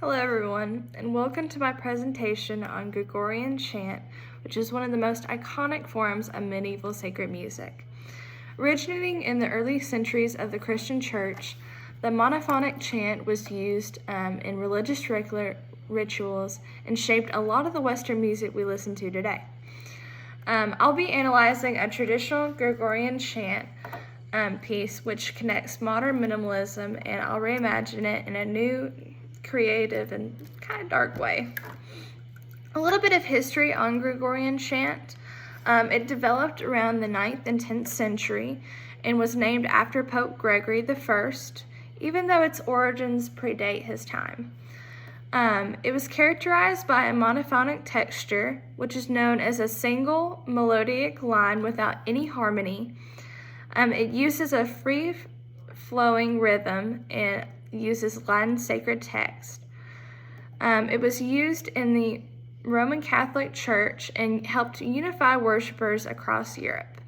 Hello everyone, and welcome to my presentation on Gregorian Chant, which is one of the most iconic forms of medieval sacred music. Originating in the early centuries of the Christian Church, the monophonic chant was used in religious rituals and shaped a lot of the Western music we listen to today. I'll be analyzing a traditional Gregorian chant piece which connects modern minimalism, and I'll reimagine it in a new, creative, and kind of dark way. A little bit of history on Gregorian chant. It developed around the 9th and 10th century and was named after Pope Gregory I, even though its origins predate his time. It was characterized by a monophonic texture, which is known as a single melodic line without any harmony. It uses a free-flowing rhythm and uses Latin sacred text. It was used in the Roman Catholic Church and helped unify worshipers across Europe.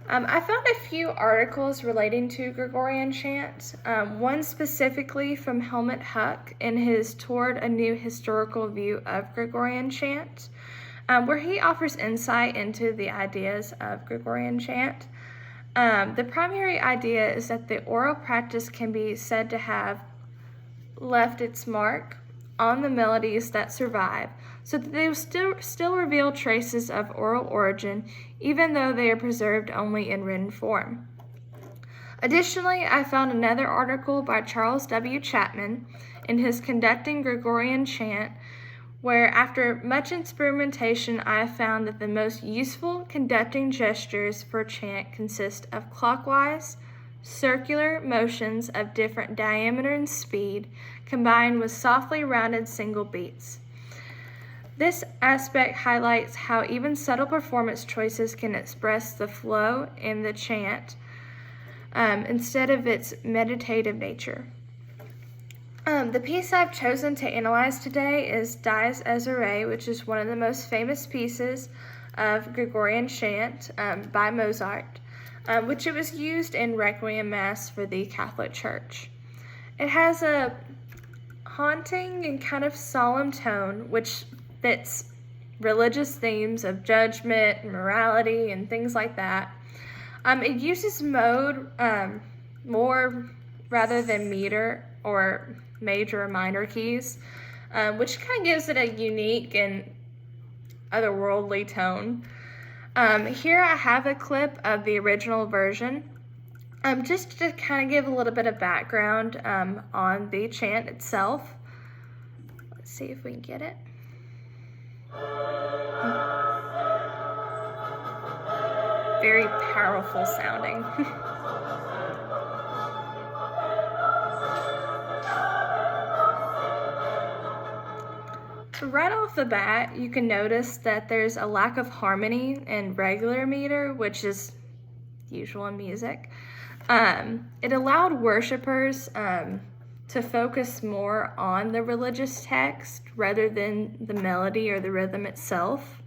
I found a few articles relating to Gregorian chant, one specifically from Helmut Hucke in his Toward a New Historical View of Gregorian Chant, where he offers insight into the ideas of Gregorian chant. The primary idea is that the oral practice can be said to have left its mark on the melodies that survive, so that they still reveal traces of oral origin, even though they are preserved only in written form. Additionally, I found another article by Charles W. Chapman in his Conducting Gregorian Chant, where after much experimentation, I have found that the most useful conducting gestures for chant consist of clockwise, circular motions of different diameter and speed, combined with softly rounded single beats. This aspect highlights how even subtle performance choices can express the flow in the chant instead of its meditative nature. The piece I've chosen to analyze today is Dies Irae, which is one of the most famous pieces of Gregorian chant by Mozart, which it was used in Requiem Mass for the Catholic Church. It has a haunting and kind of solemn tone, which fits religious themes of judgment, morality, and things like that. It uses mode more rather than meter or major or minor keys, which kind of gives it a unique and otherworldly tone. Here I have a clip of the original version, just to kind of give a little bit of background on the chant itself. Let's see if we can get it. Very powerful sounding. Right off the bat, you can notice that there's a lack of harmony in regular meter, which is usual in music. It allowed worshipers to focus more on the religious text rather than the melody or the rhythm itself.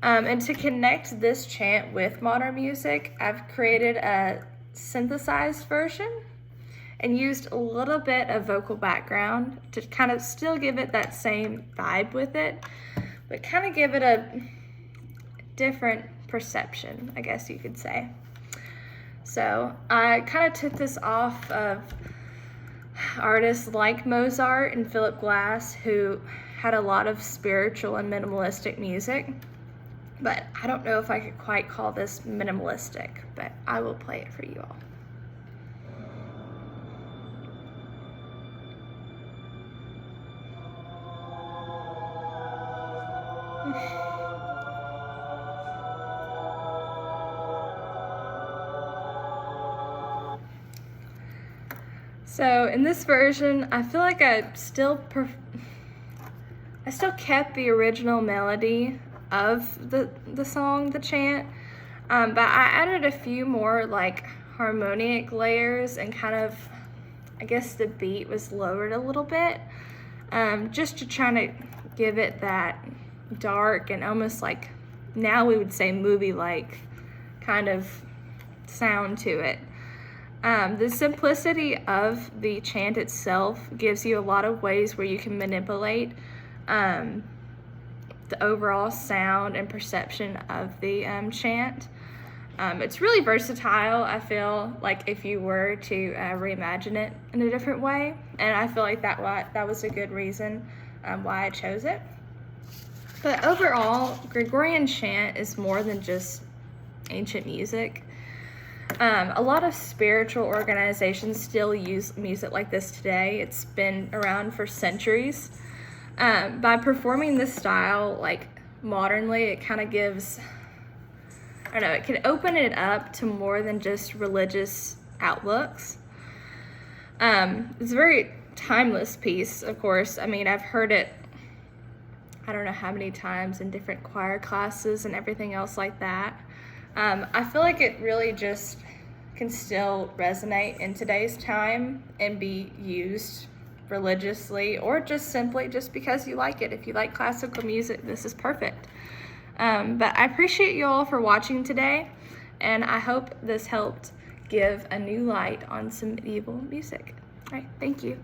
And to connect this chant with modern music, I've created a synthesized version and used a little bit of vocal background to kind of still give it that same vibe with it, but kind of give it a different perception, I guess you could say. So I kind of took this off of artists like Mozart and Philip Glass, who had a lot of spiritual and minimalistic music, but I don't know if I could quite call this minimalistic, but I will play it for you all. So in this version, I feel like I still kept the original melody of the song, the chant, but I added a few more like harmonic layers, and kind of, I guess the beat was lowered a little bit, just to try to give it that dark and almost like, now we would say movie-like kind of sound to it. The simplicity of the chant itself gives you a lot of ways where you can manipulate the overall sound and perception of the chant. It's really versatile, I feel like, if you were to reimagine it in a different way, and I feel like that was a good reason why I chose it. But overall, Gregorian chant is more than just ancient music. A lot of spiritual organizations still use music like this today. It's been around for centuries. By performing this style like modernly, it kind of gives, I don't know, it can open it up to more than just religious outlooks. It's a very timeless piece, of course. I mean, I've heard it, I don't know how many times in different choir classes and everything else like that. I feel like it really just can still resonate in today's time and be used religiously, or just simply just because you like it. If you like classical music, this is perfect. But I appreciate you all for watching today, and I hope this helped give a new light on some medieval music. All right, thank you.